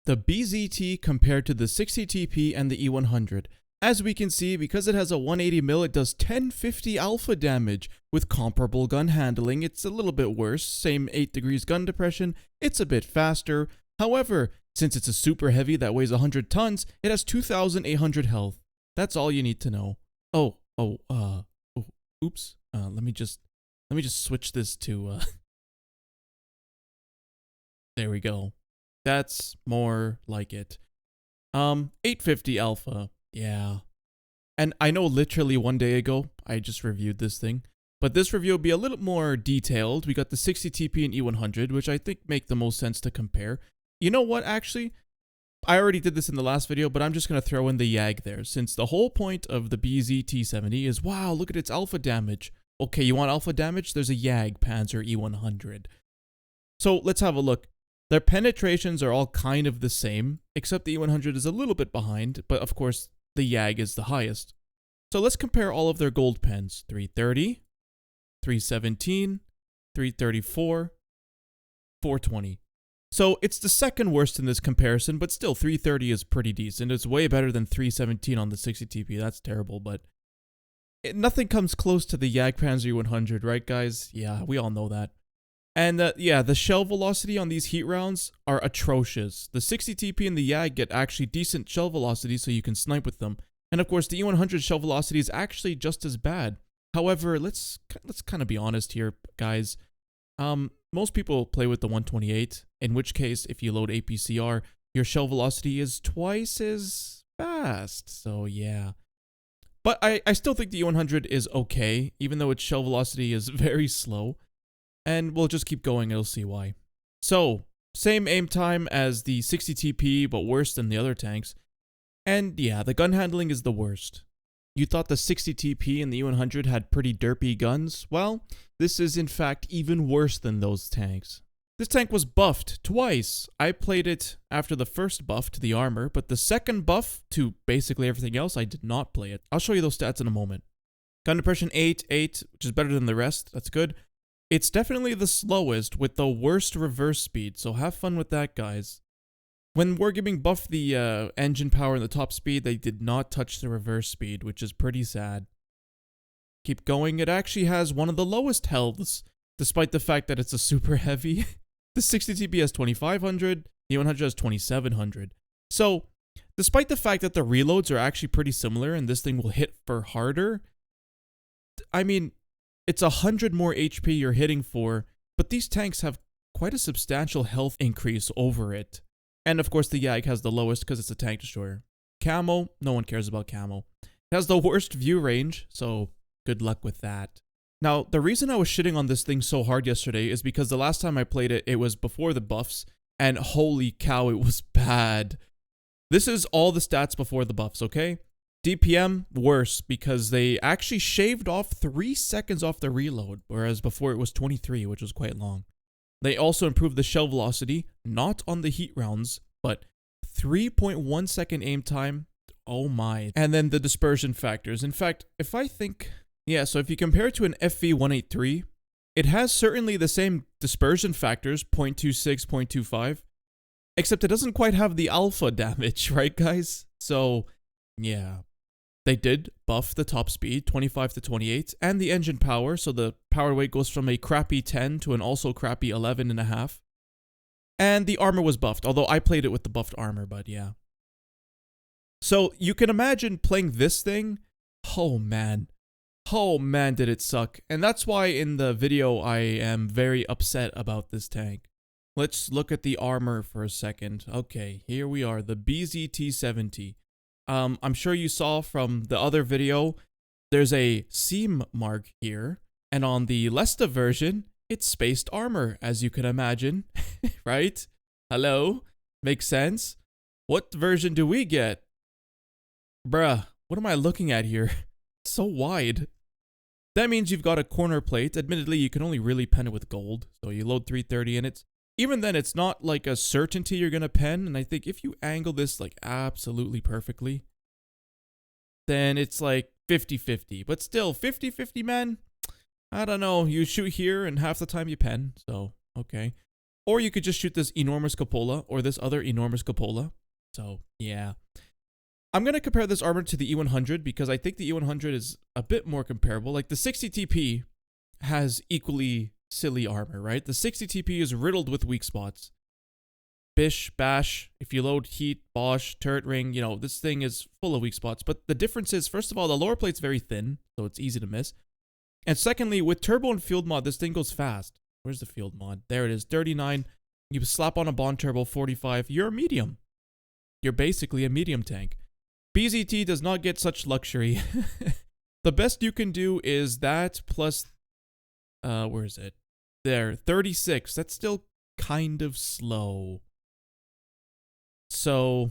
the BZT compared to the 60TP and the E100. As we can see, because it has a 180 mil, it does 1050 alpha damage. With comparable gun handling, it's a little bit worse. Same 8 degrees gun depression, it's a bit faster. However, since it's a super heavy that weighs 100 tons, it has 2,800 health. That's all you need to know. Oops. Let me just switch this to, there we go. That's more like it. 850 alpha. Yeah. And I know literally one day ago, I just reviewed this thing. But this review will be a little more detailed. We got the 60TP and E100, which I think make the most sense to compare. You know what, actually? I already did this in the last video, but I'm just going to throw in the YAG there. Since the whole point of the BZT-70 is, wow, look at its alpha damage. Okay, you want alpha damage? There's a YAG Panzer E100. So let's have a look. Their penetrations are all kind of the same, except the E100 is a little bit behind, but of course, the YAG is the highest. So let's compare all of their gold pens. 330, 317, 334, 420. So it's the second worst in this comparison, but still 330 is pretty decent. It's way better than 317 on the 60TP. That's terrible, but nothing comes close to the YAG Panzer 100, right guys? Yeah, we all know that. And yeah, the shell velocity on these heat rounds are atrocious. The 60TP and the YAG get actually decent shell velocity so you can snipe with them. And of course, the E100 shell velocity is actually just as bad. However, let's kind of be honest here, guys. Most people play with the 128, in which case, if you load APCR, your shell velocity is twice as fast. So yeah. But I still think the E100 is okay, even though its shell velocity is very slow. And we'll just keep going, it'll see why. So, same aim time as the 60TP, but worse than the other tanks. And yeah, the gun handling is the worst. You thought the 60TP and the E100 had pretty derpy guns? Well, this is in fact even worse than those tanks. This tank was buffed twice. I played it after the first buff to the armor, but the second buff to basically everything else, I did not play it. I'll show you those stats in a moment. Gun depression 8, which is better than the rest, that's good. It's definitely the slowest with the worst reverse speed, so have fun with that, guys. When Wargaming buffed the engine power and the top speed, they did not touch the reverse speed, which is pretty sad. Keep going, it actually has one of the lowest healths, despite the fact that it's a super heavy. The 60TP has 2500, the 100 has 2700. So, despite the fact that the reloads are actually pretty similar and this thing will hit for harder, I mean, it's 100 more HP you're hitting for, but these tanks have quite a substantial health increase over it. And of course the YAG has the lowest because it's a tank destroyer. Camo, no one cares about camo. It has the worst view range, so good luck with that. Now, the reason I was shitting on this thing so hard yesterday is because the last time I played it, it was before the buffs, and holy cow, it was bad. This is all the stats before the buffs, okay? DPM, worse, because they actually shaved off 3 seconds off the reload, whereas before it was 23, which was quite long. They also improved the shell velocity, not on the heat rounds, but 3.1 second aim time, oh my. And then the dispersion factors. In fact, if you compare it to an FV183, it has certainly the same dispersion factors, 0.26, 0.25, except it doesn't quite have the alpha damage, right guys? So, yeah. They did buff the top speed, 25 to 28, and the engine power, so the power weight goes from a crappy 10 to an also crappy 11.5. And the armor was buffed, although I played it with the buffed armor, but yeah. So you can imagine playing this thing, oh man did it suck. And that's why in the video I am very upset about this tank. Let's look at the armor for a second. Okay, here we are, the BZT-70. I'm sure you saw from the other video, there's a seam mark here, and on the Lesta version, it's spaced armor, as you can imagine, right? Hello? Makes sense? What version do we get? Bruh, what am I looking at here? It's so wide. That means you've got a corner plate. Admittedly, you can only really pen it with gold, so you load 330 and even then, it's not like a certainty you're gonna pen, and I think if you angle this like absolutely perfectly, then it's like 50-50. But still, 50-50, man? I don't know. You shoot here and half the time you pen, so okay. Or you could just shoot this enormous cupola or this other enormous cupola. So, yeah. I'm going to compare this armor to the E100 because I think the E100 is a bit more comparable. Like, the 60 TP has equally silly armor, right? The 60 TP is riddled with weak spots. Bish, bash, if you load heat, bosh, turret ring, you know, this thing is full of weak spots. But the difference is, first of all, the lower plate's very thin, so it's easy to miss. And secondly, with turbo and field mod, this thing goes fast. Where's the field mod? There it is, 39. You slap on a bond turbo, 45. You're a medium. You're basically a medium tank. BZT does not get such luxury. The best you can do is that plus, where is it? There, 36. That's still kind of slow. So,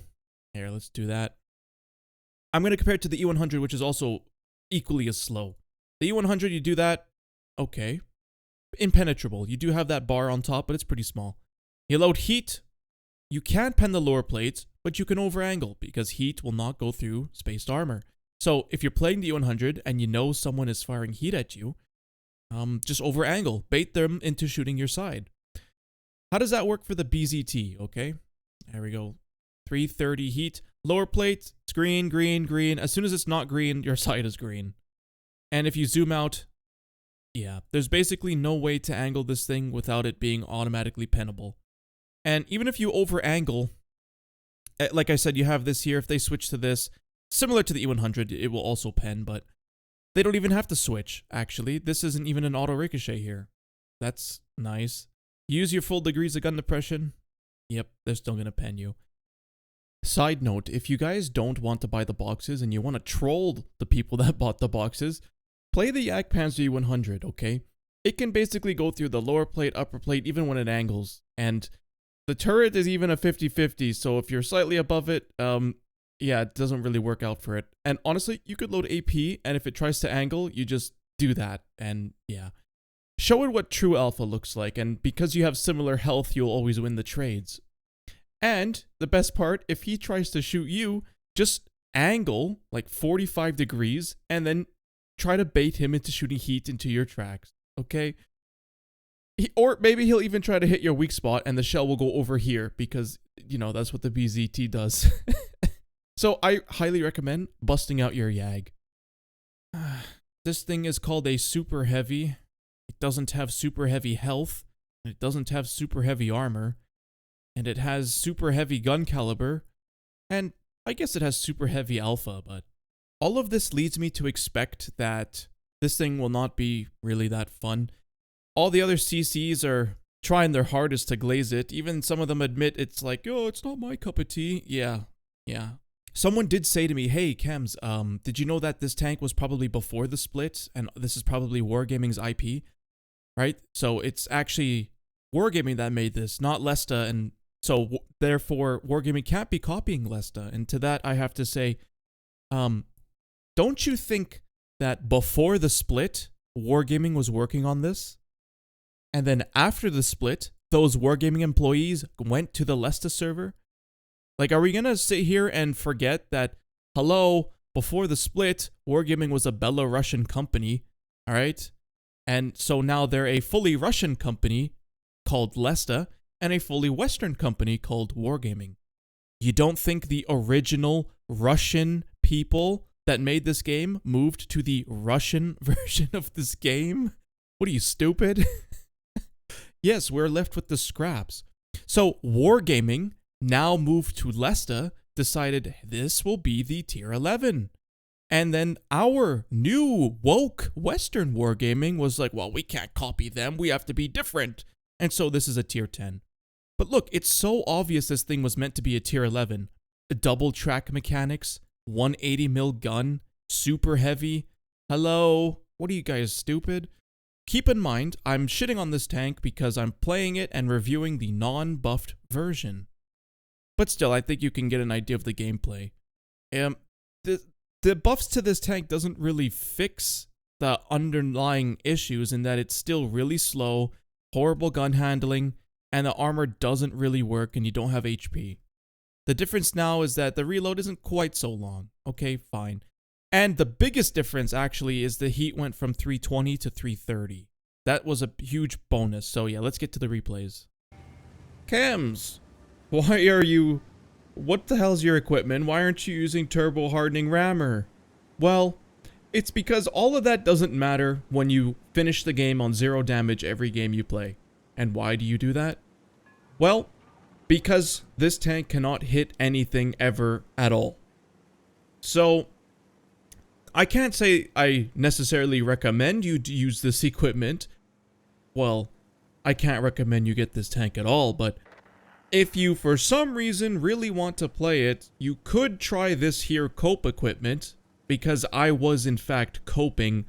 here, let's do that. I'm going to compare it to the E100, which is also equally as slow. The E100, you do that, okay. Impenetrable. You do have that bar on top, but it's pretty small. You load heat. You can pen the lower plates, but you can over-angle because heat will not go through spaced armor. So, if you're playing the E100 and you know someone is firing heat at you, just over-angle. Bait them into shooting your side. How does that work for the BZT, okay? There we go. 330 heat. Lower plate, it's green, green, green. As soon as it's not green, your side is green. And if you zoom out, yeah, there's basically no way to angle this thing without it being automatically pennable. And even if you over-angle, like I said, you have this here. If they switch to this, similar to the E100, it will also pen, but they don't even have to switch, actually. This isn't even an auto ricochet here. That's nice. Use your full degrees of gun depression. Yep, they're still going to pen you. Side note, if you guys don't want to buy the boxes and you want to troll the people that bought the boxes, play the Yak Panzer E100, okay? It can basically go through the lower plate, upper plate, even when it angles. And the turret is even a 50-50, so if you're slightly above it, yeah, it doesn't really work out for it. And honestly, you could load AP, and if it tries to angle, you just do that, and yeah. Show it what true alpha looks like, and because you have similar health, you'll always win the trades. And the best part, if he tries to shoot you, just angle like 45 degrees, and then try to bait him into shooting heat into your tracks, okay? Or maybe he'll even try to hit your weak spot, and the shell will go over here, because, you know, that's what the BZT does. So I highly recommend busting out your Yag. This thing is called a super heavy. It doesn't have super heavy health. It doesn't have super heavy armor. And it has super heavy gun caliber. And I guess it has super heavy alpha, but all of this leads me to expect that this thing will not be really that fun. All the other CCs are trying their hardest to glaze it. Even some of them admit it's like, oh, it's not my cup of tea. Yeah. Someone did say to me, hey, Chems, did you know that this tank was probably before the split, and this is probably Wargaming's IP, right? So it's actually Wargaming that made this, not Lesta, and so therefore Wargaming can't be copying Lesta. And to that, I have to say, don't you think that before the split, Wargaming was working on this? And then after the split, those Wargaming employees went to the Lesta server? Like, are we gonna sit here and forget that, hello, before the split, Wargaming was a Belarusian company, alright? And so now they're a fully Russian company called Lesta, and a fully Western company called Wargaming. You don't think the original Russian people that made this game moved to the Russian version of this game? What are you, stupid? Yes, we're left with the scraps. So Wargaming now moved to Lesta, decided this will be the tier 11. And then our new woke Western Wargaming was like, well, we can't copy them, we have to be different. And so this is a tier 10. But look, it's so obvious this thing was meant to be a tier 11. Double track mechanics, 180 mil gun, super heavy. Hello? What are you guys, stupid? Keep in mind, I'm shitting on this tank because I'm playing it and reviewing the non-buffed version. But still, I think you can get an idea of the gameplay. The buffs to this tank doesn't really fix the underlying issues in that it's still really slow, horrible gun handling, and the armor doesn't really work and you don't have HP. The difference now is that the reload isn't quite so long. Okay, fine. And the biggest difference actually is the heat went from 320 to 330. That was a huge bonus. So yeah, let's get to the replays. Chems, why are you... What the hell's your equipment? Why aren't you using turbo hardening rammer? Well, it's because all of that doesn't matter when you finish the game on 0 damage every game you play. And why do you do that? Well, because this tank cannot hit anything ever at all. So, I can't say I necessarily recommend you to use this equipment. Well, I can't recommend you get this tank at all, but if you for some reason really want to play it, you could try this here cope equipment, because I was in fact coping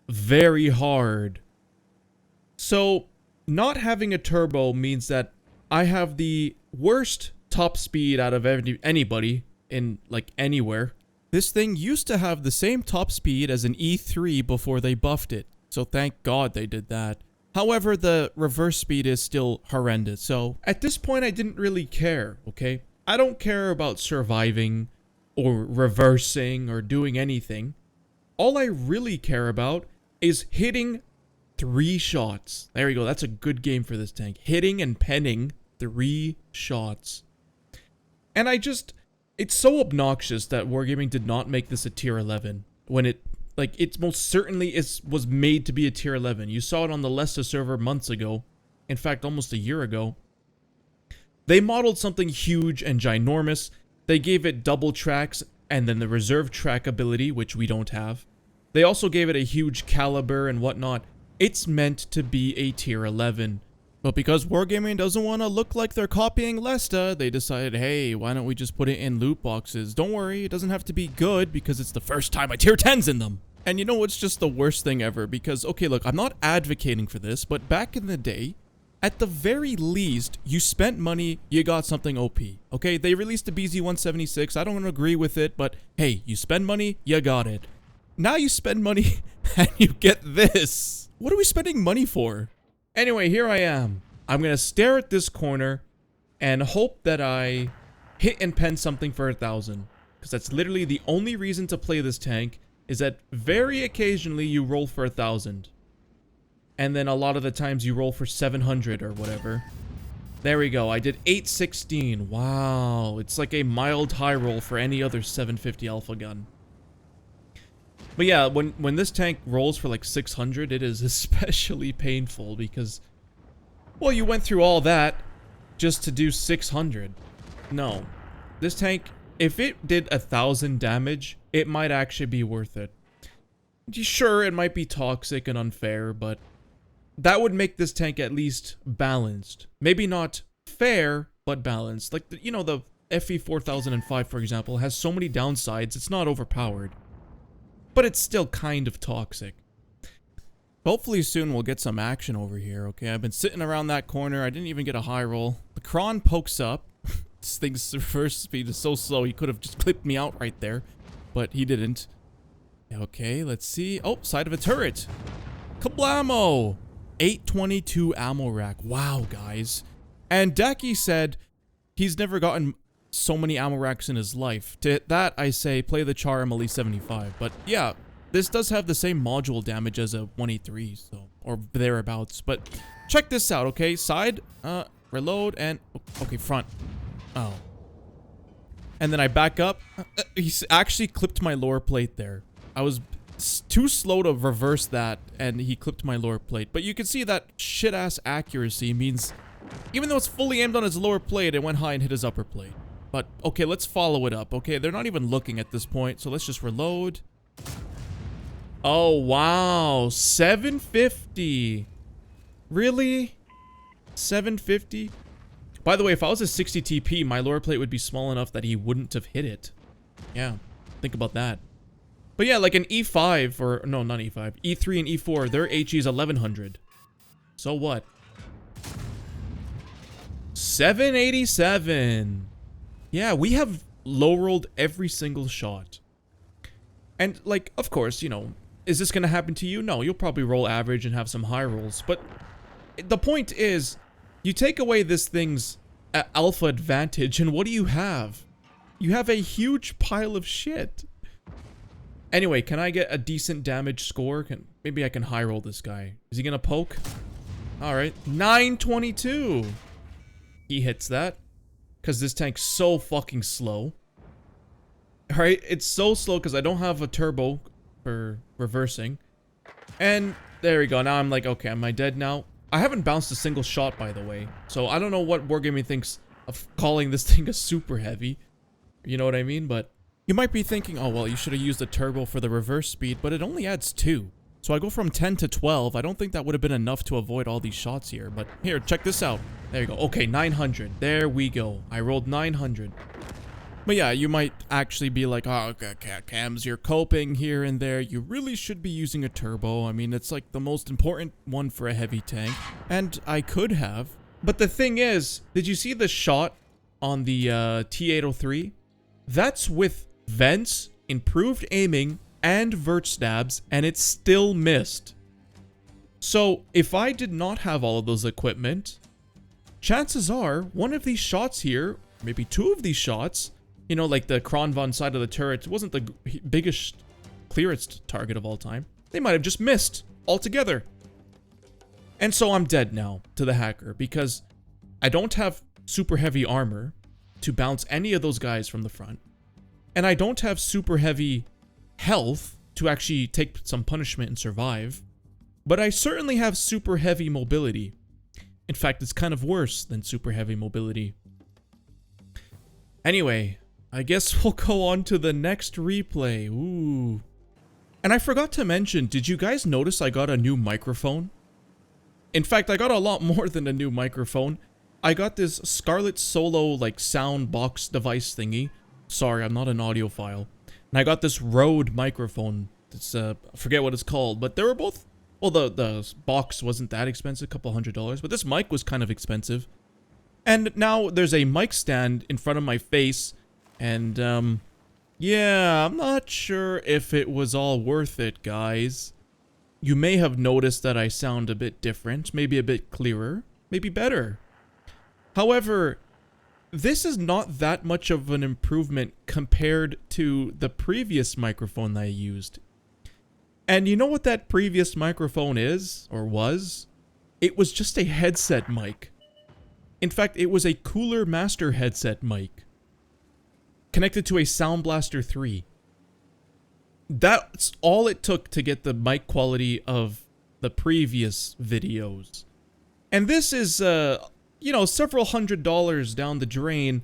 very hard. So, not having a turbo means that I have the worst top speed out of anybody in like anywhere. This thing used to have the same top speed as an E3 before they buffed it, so thank God they did that. However, the reverse speed is still horrendous, so at this point I didn't really care, okay? I don't care about surviving or reversing or doing anything. All I really care about is hitting 3 shots. There you go, that's a good game for this tank. Hitting and penning 3 shots. And it's so obnoxious that Wargaming did not make this a tier 11 when it most certainly was made to be a tier 11. You saw it on the Lesta server months ago. In fact, almost a year ago. They modeled something huge and ginormous. They gave it double tracks and then the reserve track ability, which we don't have. They also gave it a huge caliber and whatnot. It's meant to be a tier 11. But because Wargaming doesn't want to look like they're copying Lesta, they decided, hey, why don't we just put it in loot boxes? Don't worry, it doesn't have to be good because it's the first time a tier 10's in them. And you know what's just the worst thing ever? Because, okay, look, I'm not advocating for this, but back in the day, at the very least, you spent money, you got something OP. Okay, they released the BZ-176, I don't agree with it, but hey, you spend money, you got it. Now you spend money and you get this. What are we spending money for? Anyway, here I am. I'm gonna stare at this corner and hope that I hit and pen something for 1,000. Because that's literally the only reason to play this tank, is that very occasionally you roll for 1,000. And then a lot of the times you roll for 700 or whatever. There we go, I did 816. Wow, it's like a mild high roll for any other 750 alpha gun. But yeah, when this tank rolls for like 600, it is especially painful because, well, you went through all that just to do 600. No. This tank, if it did 1,000 damage, it might actually be worth it. Sure, it might be toxic and unfair, but that would make this tank at least balanced. Maybe not fair, but balanced. Like, you know, the FE 4005, for example, has so many downsides, it's not overpowered. But it's still kind of toxic. Hopefully soon we'll get some action over here, okay? I've been sitting around that corner. I didn't even get a high roll. The Kron pokes up. This thing's reverse speed is so slow. He could have just clipped me out right there. But he didn't. Okay, let's see. Oh, side of a turret. Kablamo! 822 ammo rack. Wow, guys. And Daki said he's never gotten so many ammo racks in his life. To that, I say play the Char MLE 75. But yeah, this does have the same module damage as a 183, so, or thereabouts. But check this out, okay? Side, reload, and okay, front. Oh. And then I back up. He's actually clipped my lower plate there. I was too slow to reverse that, and he clipped my lower plate. But you can see that shit-ass accuracy means even though it's fully aimed on his lower plate, it went high and hit his upper plate. But, okay, let's follow it up, okay? They're not even looking at this point, so let's just reload. Oh, wow. 750. Really? 750? By the way, if I was a 60 TP, my lower plate would be small enough that he wouldn't have hit it. Yeah, think about that. But yeah, like an E5, or, no, not E5. E3 and E4, their HE is 1100. So what? 787. Yeah, we have low-rolled every single shot. And, like, of course, you know, is this going to happen to you? No, you'll probably roll average and have some high rolls. But the point is, you take away this thing's alpha advantage, and what do you have? You have a huge pile of shit. Anyway, can I get a decent damage score? Maybe I can high roll this guy. Is he going to poke? Alright, 922. he hits that. Because this tank's so fucking slow. Alright, it's so slow because I don't have a turbo for reversing. And there we go. Now I'm like, okay, am I dead now? I haven't bounced a single shot, by the way. So I don't know what Wargaming thinks of calling this thing a super heavy. You know what I mean? But you might be thinking, oh, well, you should have used a turbo for the reverse speed, but it only adds 2. So I go from 10 to 12. I don't think that would have been enough to avoid all these shots here. But here, check this out. There you go. Okay, 900. There we go. I rolled 900. But yeah, you might actually be like, oh, okay, Cams, you're coping here and there. You really should be using a turbo. I mean, it's like the most important one for a heavy tank. And I could have. But the thing is, did you see the shot on the T803? That's with vents, improved aiming, and vert stabs, and it still missed. So, if I did not have all of those equipment, chances are one of these shots here, maybe 2 of these shots, you know, like the Kronvan side of the turret, wasn't the biggest, clearest target of all time. They might have just missed altogether. And so I'm dead now to the hacker because I don't have super heavy armor to bounce any of those guys from the front. And I don't have super heavy health to actually take some punishment and survive. But I certainly have super heavy mobility. In fact, it's kind of worse than super heavy mobility. Anyway, I guess we'll go on to the next replay. Ooh. And I forgot to mention, did you guys notice I got a new microphone? In fact, I got a lot more than a new microphone. I got this Scarlett Solo, like, sound box device thingy. Sorry, I'm not an audiophile. And I got this Rode microphone. It's, I forget what it's called, but they were both... Well, the box wasn't that expensive, a couple $100s, but this mic was kind of expensive. And now there's a mic stand in front of my face, and, yeah, I'm not sure if it was all worth it, guys. You may have noticed that I sound a bit different, maybe a bit clearer, maybe better. However, this is not that much of an improvement compared to the previous microphone that I used. And you know what that previous microphone is, or was? It was just a headset mic. In fact, it was a Cooler Master headset mic, connected to a Sound Blaster 3. That's all it took to get the mic quality of the previous videos. And this is, you know, several $100s down the drain,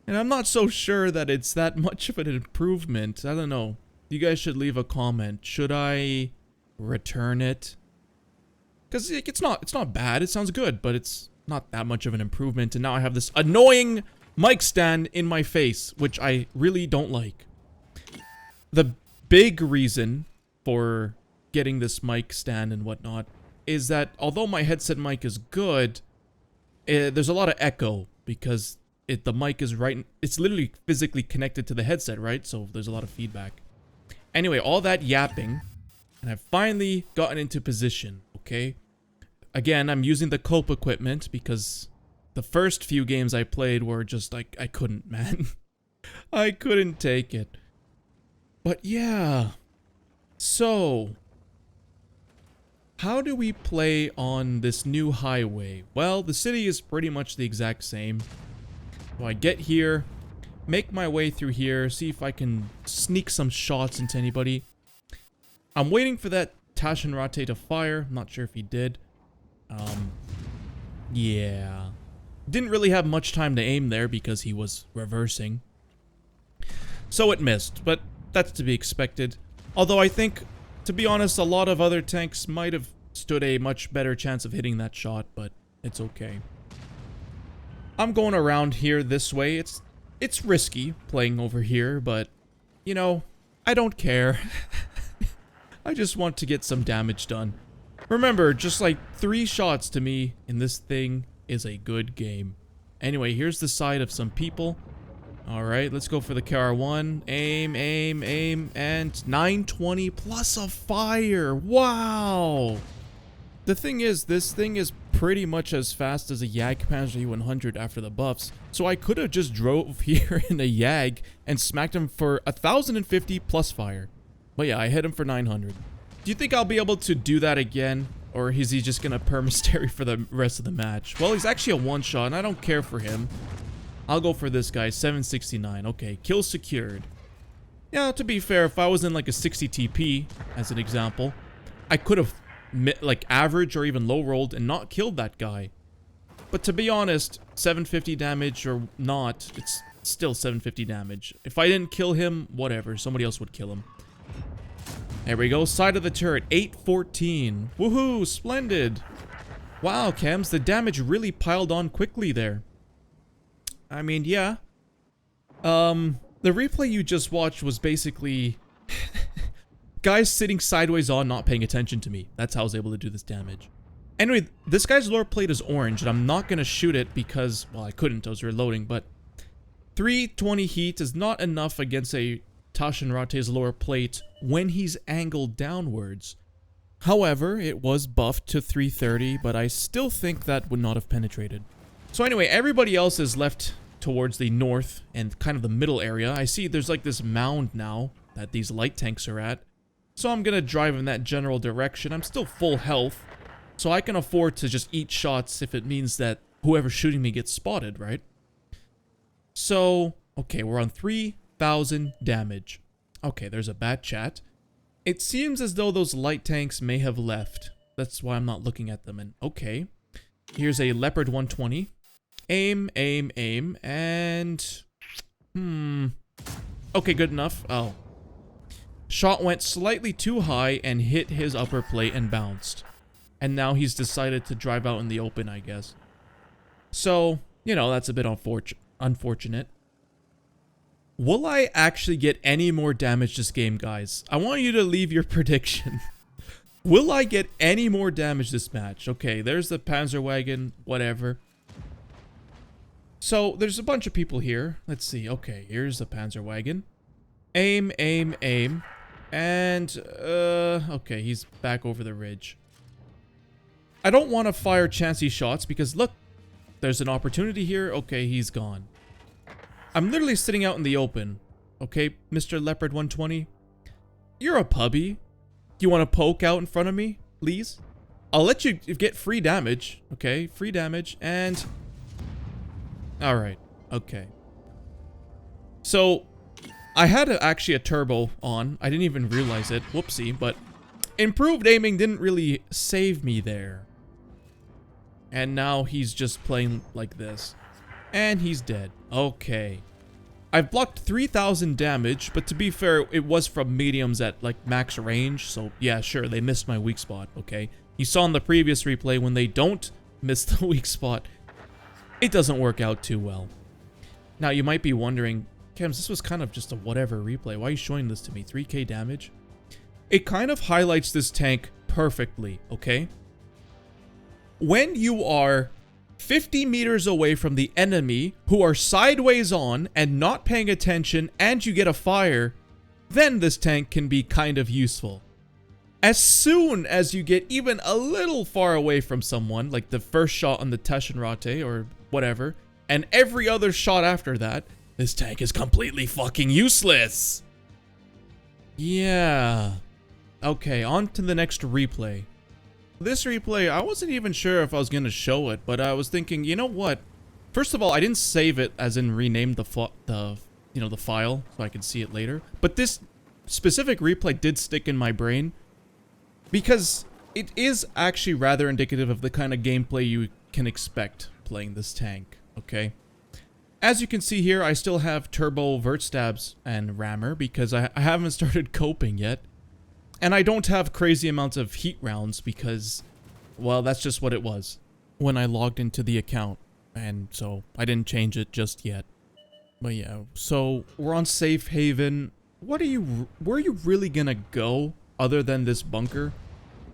and I'm not so sure that it's that much of an improvement. I don't know. You guys should leave a comment. Should I return it? Because it's not bad. It sounds good, but it's not that much of an improvement. And now I have this annoying mic stand in my face, which I really don't like. The big reason for getting this mic stand and whatnot is that although my headset mic is good, there's a lot of echo because the mic is right. It's literally physically connected to the headset, right? So there's a lot of feedback. Anyway, all that yapping, and I've finally gotten into position, okay? Again, I'm using the cope equipment because the first few games I played were just like, I couldn't, man. I couldn't take it. But yeah, so how do we play on this new highway? Well, the city is pretty much the exact same. So I get here, make my way through here, see if I can sneak some shots into anybody. I'm waiting for that Tashinrate to fire. I'm not sure if he did. Yeah. Didn't really have much time to aim there because he was reversing. So it missed, but that's to be expected. Although I think, to be honest, a lot of other tanks might have stood a much better chance of hitting that shot, but it's okay. I'm going around here this way. It's risky playing over here, but, you know, I don't care. I just want to get some damage done. Remember, just like 3 shots to me in this thing is a good game. Anyway, here's the side of some people. Alright, let's go for the KR1. Aim, aim, aim, and 920 plus a fire. Wow! The thing is, this thing is pretty much as fast as a Jagdpanzer E100 after the buffs, so I could have just drove here in a Jag and smacked him for 1050 plus fire. But yeah, I hit him for 900. Do you think I'll be able to do that again? Or is he just gonna perma-stary for the rest of the match? Well, he's actually a one-shot, and I don't care for him. I'll go for this guy, 769. Okay, kill secured. Yeah, to be fair, if I was in like a 60 TP, as an example, I could have like average or even low rolled and not killed that guy. But to be honest, 750 damage or not, it's still 750 damage. If I didn't kill him, whatever, somebody else would kill him. There we go, side of the turret, 814. Woohoo, splendid. Wow, Chems, the damage really piled on quickly there. I mean, yeah. The replay you just watched was basically guys sitting sideways on, not paying attention to me. That's how I was able to do this damage. Anyway, this guy's lower plate is orange, and I'm not going to shoot it because, well, I couldn't. I was reloading, but 320 heat is not enough against a Taschenrate's lower plate when he's angled downwards. However, it was buffed to 330, but I still think that would not have penetrated. So anyway, everybody else is left towards the north and kind of the middle area. I see there's like this mound now that these light tanks are at. So I'm going to drive in that general direction. I'm still full health, so I can afford to just eat shots if it means that whoever's shooting me gets spotted, right? So, okay, we're on 3,000 damage. Okay, there's a bad chat. It seems as though those light tanks may have left. That's why I'm not looking at them. And okay, here's a Leopard 120. Aim, aim, aim, and... Okay, good enough. Oh. Shot went slightly too high and hit his upper plate and bounced. And now he's decided to drive out in the open, I guess. So, you know, that's a bit unfortunate. Will I actually get any more damage this game, guys? I want you to leave your prediction. Will I get any more damage this match? Okay, there's the Panzerwagen, whatever. So, there's a bunch of people here. Let's see. Okay, here's the Panzerwagen. Aim, aim, aim. And, okay, he's back over the ridge. I don't want to fire chancy shots because, look, there's an opportunity here. Okay, he's gone. I'm literally sitting out in the open. Okay, Mr. Leopard 120. You're a puppy. You want to poke out in front of me, please? I'll let you get free damage. Okay, free damage, and... Alright, okay. So, I had actually a turbo on. I didn't even realize it. Whoopsie, but improved aiming didn't really save me there. And now he's just playing like this. And he's dead. Okay. I've blocked 3,000 damage, but to be fair, it was from mediums at like max range. So yeah, sure, they missed my weak spot, okay? You saw in the previous replay when they don't miss the weak spot, it doesn't work out too well. Now you might be wondering, Chems, this was kind of just a whatever replay. Why are you showing this to me? 3k damage? It kind of highlights this tank perfectly, okay? When you are 50 meters away from the enemy who are sideways on and not paying attention and you get a fire, then this tank can be kind of useful. As soon as you get even a little far away from someone, like the first shot on the Taschenrate or whatever, and every other shot after that, this tank is completely fucking useless. Yeah. Okay, on to the next replay. This replay, I wasn't even sure if I was going to show it, but I was thinking, you know what? First of all, I didn't save it as in rename the file so I could see it later. But this specific replay did stick in my brain because it is actually rather indicative of the kind of gameplay you can expect playing this tank, okay? As you can see here, I still have turbo vert stabs and rammer because I haven't started coping yet. And I don't have crazy amounts of heat rounds because, well, that's just what it was when I logged into the account. And so I didn't change it just yet. But yeah, so we're on safe haven. Where are you really gonna go other than this bunker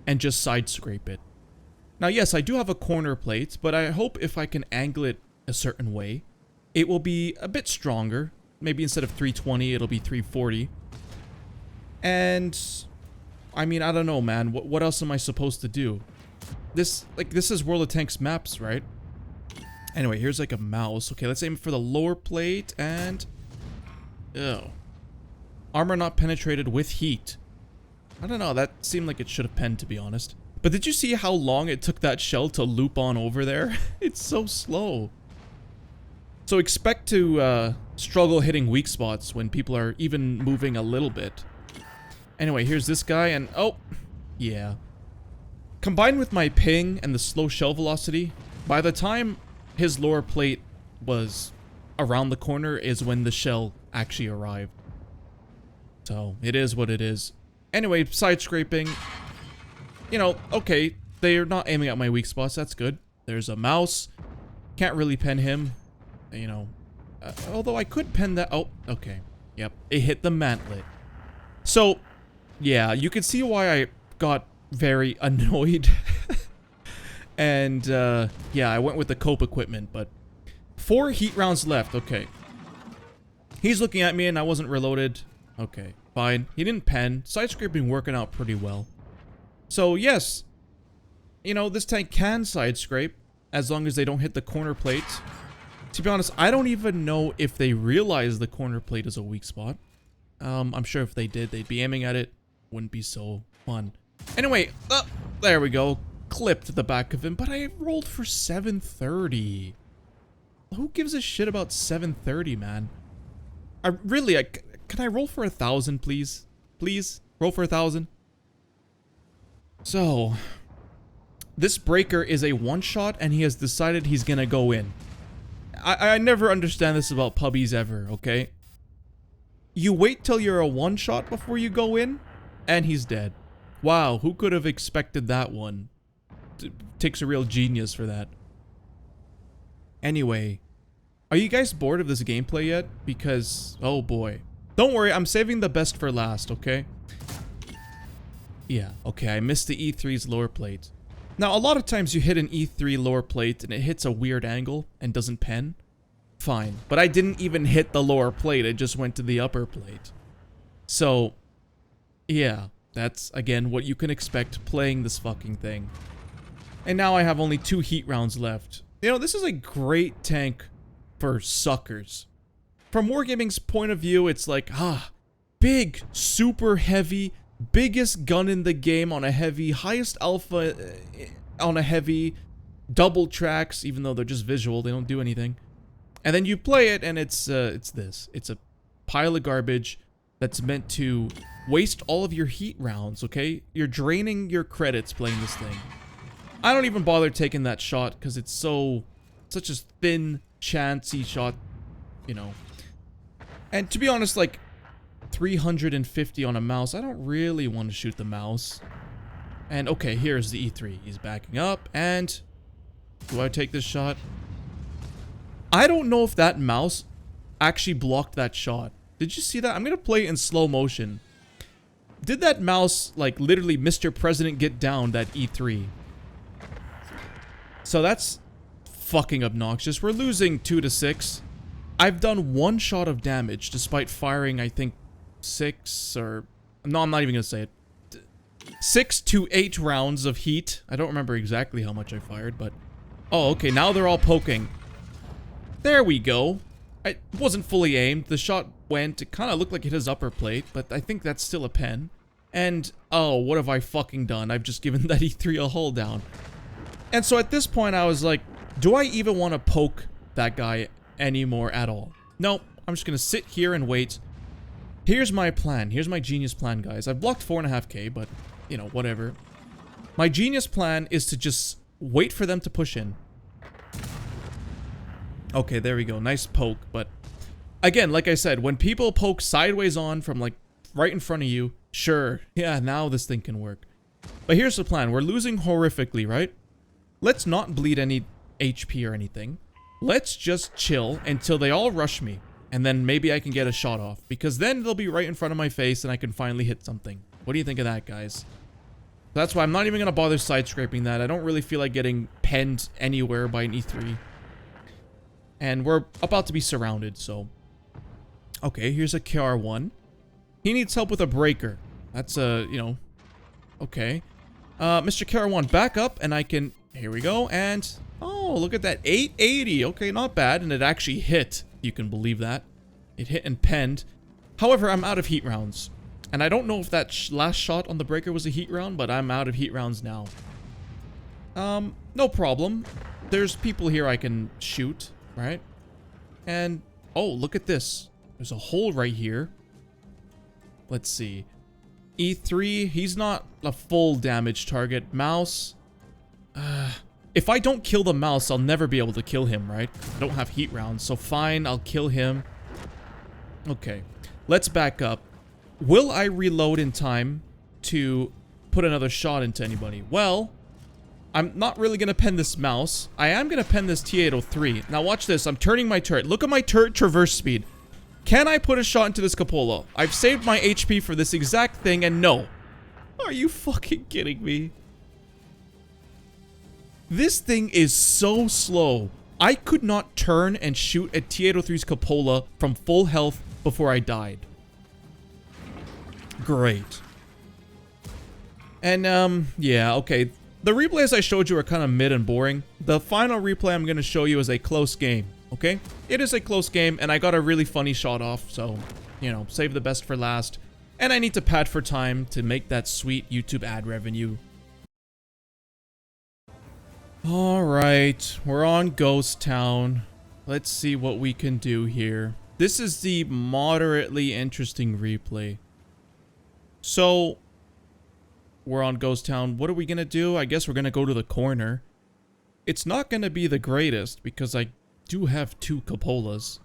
and just side scrape it? Now, yes, I do have a corner plate, but I hope if I can angle it a certain way, it will be a bit stronger. Maybe instead of 320, it'll be 340. And I mean, I don't know, man. What else am I supposed to do? This is World of Tanks maps, right? Anyway, here's like a mouse. Okay, let's aim for the lower plate and... Ew. Armor not penetrated with heat. I don't know, that seemed like it should have penned, to be honest. But did you see how long it took that shell to loop on over there? It's so slow. So expect to struggle hitting weak spots when people are even moving a little bit. Anyway, here's this guy and oh, yeah. Combined with my ping and the slow shell velocity, by the time his lower plate was around the corner is when the shell actually arrived. So, it is what it is. Anyway, side scraping. You know, okay, they're not aiming at my weak spots, that's good. There's a mouse. Can't really pen him. You know, although I could pen that. Oh, okay. Yep, it hit the mantlet. So, yeah, you can see why I got very annoyed. And, yeah, I went with the cope equipment, but 4 heat rounds left, okay. He's looking at me and I wasn't reloaded. Okay, fine. He didn't pen. Side scraping working out pretty well. So, yes, you know, this tank can side scrape as long as they don't hit the corner plate. To be honest, I don't even know if they realize the corner plate is a weak spot. I'm sure if they did, they'd be aiming at it. Wouldn't be so fun. Anyway, there we go. Clipped the back of him, but I rolled for 730. Who gives a shit about 730, man? Can I roll for 1,000, please? Please, roll for 1,000. So, this breaker is a one-shot, and he has decided he's gonna go in. I never understand this about pubbies ever, okay? You wait till you're a one-shot before you go in, and he's dead. Wow, who could have expected that one? Takes a real genius for that. Anyway, are you guys bored of this gameplay yet? Because, oh boy. Don't worry, I'm saving the best for last, okay? Yeah, okay, I missed the E3's lower plate. Now, a lot of times you hit an E3 lower plate and it hits a weird angle and doesn't pen. Fine, but I didn't even hit the lower plate, it just went to the upper plate. So, yeah, that's, again, what you can expect playing this fucking thing. And now I have only 2 heat rounds left. You know, this is a great tank for suckers. From Wargaming's point of view, it's like, big, super heavy, biggest gun in the game on a heavy, highest alpha on a heavy, double tracks, even though they're just visual, they don't do anything. And then you play it and it's this. It's a pile of garbage that's meant to waste all of your heat rounds, okay? You're draining your credits playing this thing. I don't even bother taking that shot because it's such a thin, chancy shot, you know. And to be honest, like, 350 on a mouse, I don't really want to shoot the mouse. And okay, here's the E3. He's backing up, and do I take this shot? I don't know if that mouse actually blocked that shot. Did you see that? I'm gonna play it in slow motion. Did that mouse, like, literally Mr. President get down that E3? So that's fucking obnoxious. We're losing 2-6. I've done 1 shot of damage despite firing, I think, 6 or... No, I'm not even gonna say it. 6 to 8 rounds of heat. I don't remember exactly how much I fired, but... Oh, okay, now they're all poking. There we go. It wasn't fully aimed. The shot went. It kind of looked like it hit his upper plate, but I think that's still a pen. And, oh, what have I fucking done? I've just given that E3 a hull down. And so at this point, I was like, do I even want to poke that guy anymore at all? No, I'm just gonna sit here and wait. Here's my plan. Here's my genius plan, guys. I've blocked 4.5k, but, you know, whatever. My genius plan is to just wait for them to push in. Okay, there we go. Nice poke, but... Again, like I said, when people poke sideways on from, like, right in front of you, sure, yeah, now this thing can work. But here's the plan. We're losing horrifically, right? Let's not bleed any HP or anything. Let's just chill until they all rush me. And then maybe I can get a shot off. Because then they'll be right in front of my face and I can finally hit something. What do you think of that, guys? That's why I'm not even going to bother side scraping that. I don't really feel like getting penned anywhere by an E3. And we're about to be surrounded, so... Okay, here's a KR-1. He needs help with a breaker. That's a, you know... Okay. Mr. KR-1, back up and I can... Here we go, and... Oh, look at that. 880. Okay, not bad. And it actually hit. You can believe that. It hit and penned. However, I'm out of heat rounds. And I don't know if that last shot on the breaker was a heat round, but I'm out of heat rounds now. No problem. There's people here I can shoot, right? And, oh, look at this. There's a hole right here. Let's see. E3, he's not a full damage target. Mouse. If I don't kill the mouse, I'll never be able to kill him, right? I don't have heat rounds, so fine, I'll kill him. Okay, let's back up. Will I reload in time to put another shot into anybody? Well, I'm not really going to pen this mouse. I am going to pen this T803. Now watch this. I'm turning my turret. Look at my turret traverse speed. Can I put a shot into this cupola? I've saved my HP for this exact thing, and no. Are you fucking kidding me? This thing is so slow. I could not turn and shoot at T803's cupola from full health before I died. Great. And, yeah, okay. The replays I showed you are kind of mid and boring. The final replay I'm going to show you is a close game, okay? It is a close game, and I got a really funny shot off, so, you know, save the best for last. And I need to pad for time to make that sweet YouTube ad revenue. Alright, we're on Ghost Town. Let's see what we can do here. This is the moderately interesting replay. So, we're on Ghost Town. What are we gonna do? I guess we're gonna go to the corner. It's not gonna be the greatest because I do have 2 cupolas.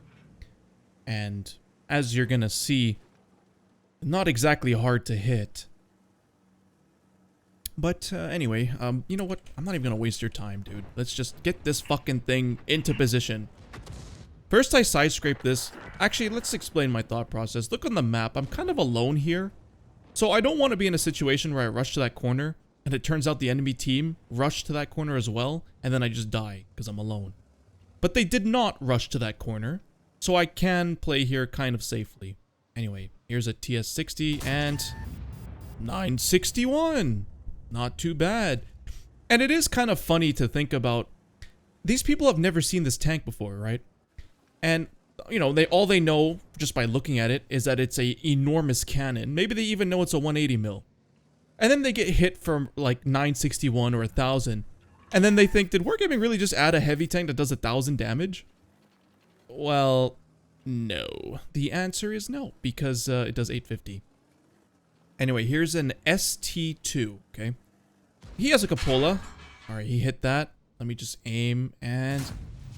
And as you're gonna see, not exactly hard to hit. But anyway, you know what? I'm not even gonna waste your time, dude. Let's just get this fucking thing into position. First I side scrape this. Actually, let's explain my thought process. Look on the map. I'm kind of alone here. So I don't want to be in a situation where I rush to that corner and it turns out the enemy team rushed to that corner as well, and then I just die because I'm alone. But they did not rush to that corner, so I can play here kind of safely. Anyway, here's a TS-60 and 961. Not too bad. And it is kind of funny to think about. These people have never seen this tank before, right? And, you know, all they know just by looking at it is that it's a enormous cannon. Maybe they even know it's a 180 mil. And then they get hit from like 961 or 1000. And then they think, did Wargaming really just add a heavy tank that does 1000 damage? Well, no. The answer is no, because it does 850. Anyway, here's an ST2, okay? He has a cupola. Alright, he hit that. Let me just aim, and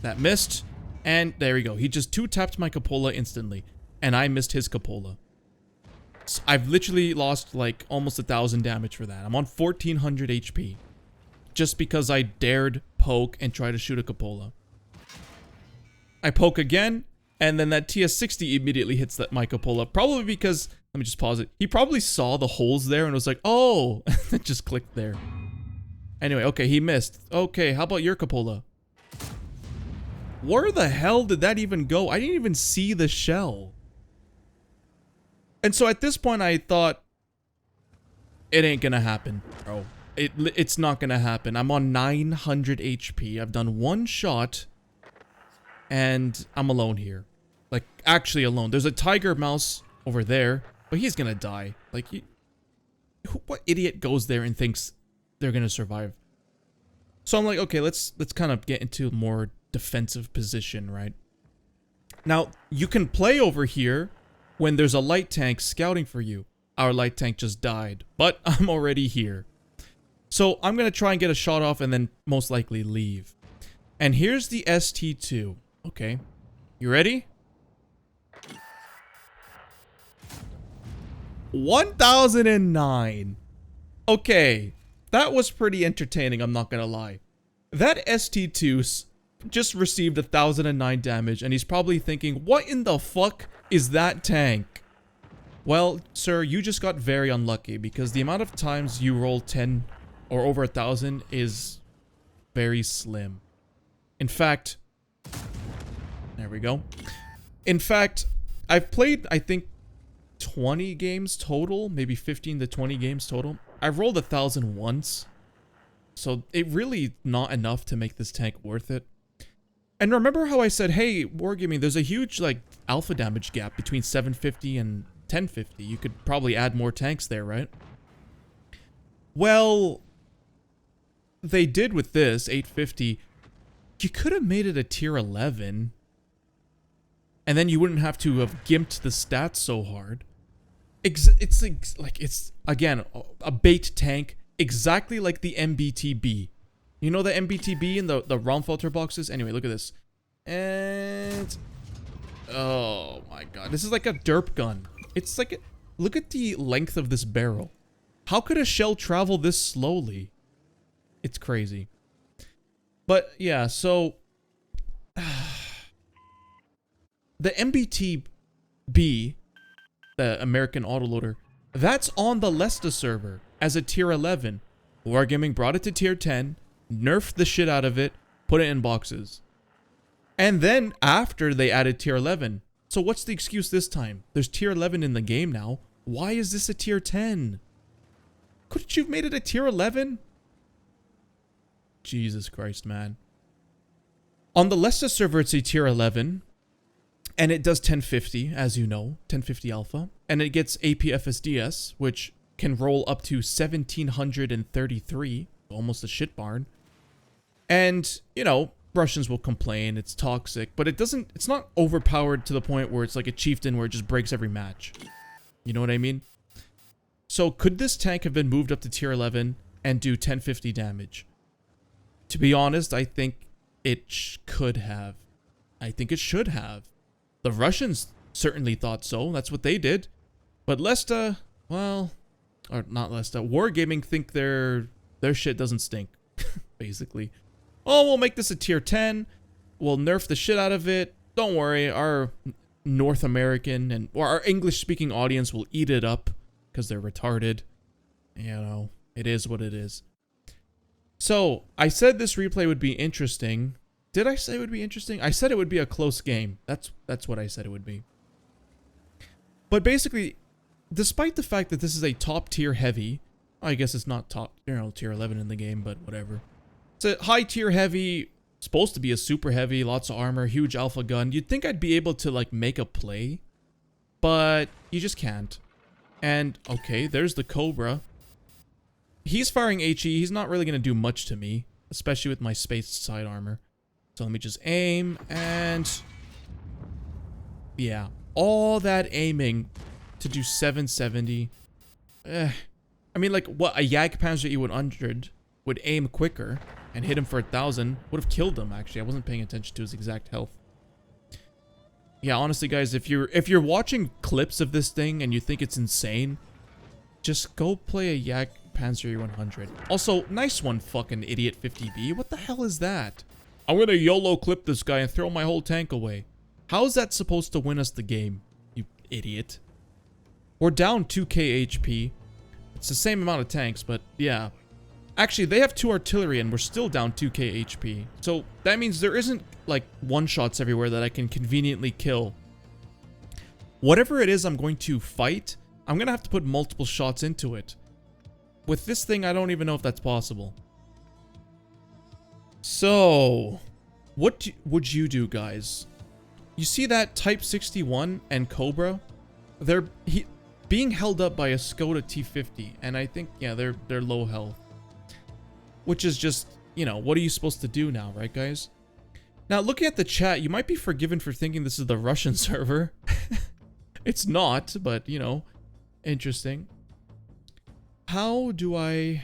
that missed. And there we go. He just 2-tapped my cupola instantly, and I missed his cupola. So I've literally lost like almost 1000 damage for that. I'm on 1400 HP. Just because I dared poke and try to shoot a cupola. I poke again, and then that TS-60 immediately hits my cupola. Probably because, let me just pause it. He probably saw the holes there and was like, oh, and just clicked there. Anyway, okay, he missed. Okay, how about your cupola? Where the hell did that even go? I didn't even see the shell. And so at this point, I thought, it ain't gonna happen, bro. It's not gonna happen. I'm on 900 HP. I've done 1 shot, and I'm alone here. Like, actually alone. There's a tiger mouse over there, but he's gonna die. Like, what idiot goes there and thinks they're gonna survive? So I'm like, okay, let's kind of get into a more defensive position, right? Now, you can play over here when there's a light tank scouting for you. Our light tank just died, but I'm already here. So I'm gonna try and get a shot off and then most likely leave. And here's the ST2. Okay, you ready? 1009. Okay, that was pretty entertaining, I'm not gonna lie. That ST2 just received 1009 damage, and he's probably thinking, what in the fuck is that tank? Well, sir, you just got very unlucky, because the amount of times you roll 10 or over 1000 is very slim. In fact, there we go. In fact, I've played, I think, 20 games total, maybe 15 to 20 games total. I've rolled 1000 once, so it really not enough to make this tank worth it. And remember how I said, hey, Wargaming, there's a huge, like, alpha damage gap between 750 and 1050. You could probably add more tanks there, right? Well, they did with this 850. You could have made it a tier 11. And then you wouldn't have to have gimped the stats so hard. It's again, a bait tank, exactly like the MBTB. You know the MBTB in the round filter boxes? Anyway, look at this. And... oh my god. This is like a derp gun. It's like... look at the length of this barrel. How could a shell travel this slowly? It's crazy. But yeah, so... the MBTB, the American Autoloader, that's on the Lesta server as a tier 11. Wargaming brought it to tier 10, nerfed the shit out of it, put it in boxes. And then after they added tier 11. So what's the excuse this time? There's tier 11 in the game now. Why is this a tier 10? Couldn't you have made it a tier 11? Jesus Christ, man. On the Lesta server, it's a tier 11. And it does 1050, as you know, 1050 alpha. And it gets APFSDS, which can roll up to 1733, almost a shit barn. And, you know, Russians will complain, it's toxic, but it's not overpowered to the point where it's like a chieftain where it just breaks every match. You know what I mean? So could this tank have been moved up to tier 11 and do 1050 damage? To be honest, I think it could have. I think it should have. The Russians certainly thought so. That's what they did. But Lesta, well, or not Lesta, Wargaming think their shit doesn't stink, basically. Oh, we'll make this a tier 10. We'll nerf the shit out of it. Don't worry, our North American or our English-speaking audience will eat it up because they're retarded. You know, it is what it is. So, I said this replay would be interesting. Did I say it would be interesting? I said it would be a close game. That's what I said it would be. But basically, despite the fact that this is a top tier heavy, I guess it's not top, you know, tier 11 in the game, but whatever. It's a high tier heavy, supposed to be a super heavy, lots of armor, huge alpha gun. You'd think I'd be able to like make a play, but you just can't. And okay, there's the Cobra. He's firing HE. He's not really going to do much to me, especially with my spaced side armor. So let me just aim and yeah, all that aiming to do 770. I mean, like what a Jagdpanzer E100 would aim quicker and hit him for 1,000 would have killed him. Actually, I wasn't paying attention to his exact health. Yeah, honestly, guys, if you're watching clips of this thing and you think it's insane, just go play a Jagdpanzer E100. Also, nice one, fucking idiot 50B. What the hell is that? I'm gonna YOLO clip this guy and throw my whole tank away. How is that supposed to win us the game, you idiot? We're down 2k HP. It's the same amount of tanks, but yeah. Actually, they have 2 artillery and we're still down 2k HP. So that means there isn't like one-shots everywhere that I can conveniently kill. Whatever it is I'm going to fight, I'm gonna have to put multiple shots into it. With this thing, I don't even know if that's possible. So, what would you do, guys? You see that Type 61 and Cobra? They're being held up by a Skoda T50, and I think, yeah, they're low health. Which is just, you know, what are you supposed to do now, right, guys? Now, looking at the chat, you might be forgiven for thinking this is the Russian server. It's not, but, you know, interesting. How do I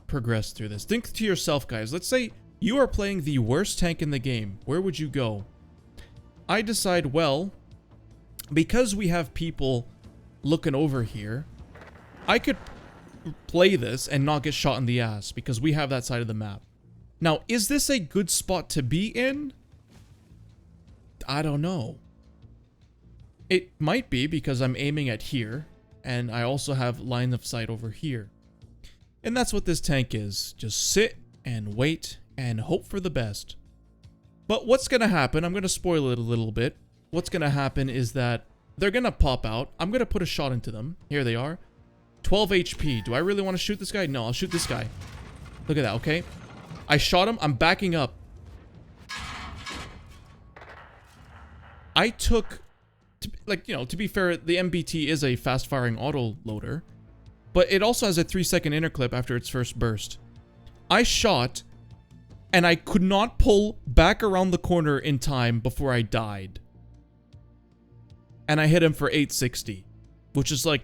progress through this? Think to yourself, guys. Let's say you are playing the worst tank in the game. Where would you go? I decide, well, because we have people looking over here, I could play this and not get shot in the ass because we have that side of the map. Now, is this a good spot to be in? I don't know. It might be because I'm aiming at here and I also have line of sight over here. And that's what this tank is. Just sit and wait and hope for the best. But what's gonna happen, I'm gonna spoil it a little bit. What's gonna happen is that they're gonna pop out. I'm gonna put a shot into them. Here they are. 12 HP. Do I really want to shoot this guy? No, I'll shoot this guy. Look at that, okay? I shot him. I'm backing up. like, you know, to be fair, the MBT is a fast-firing auto-loader, but it also has a 3-second interclip after its first burst. I shot, and I could not pull back around the corner in time before I died. And I hit him for 860, which is like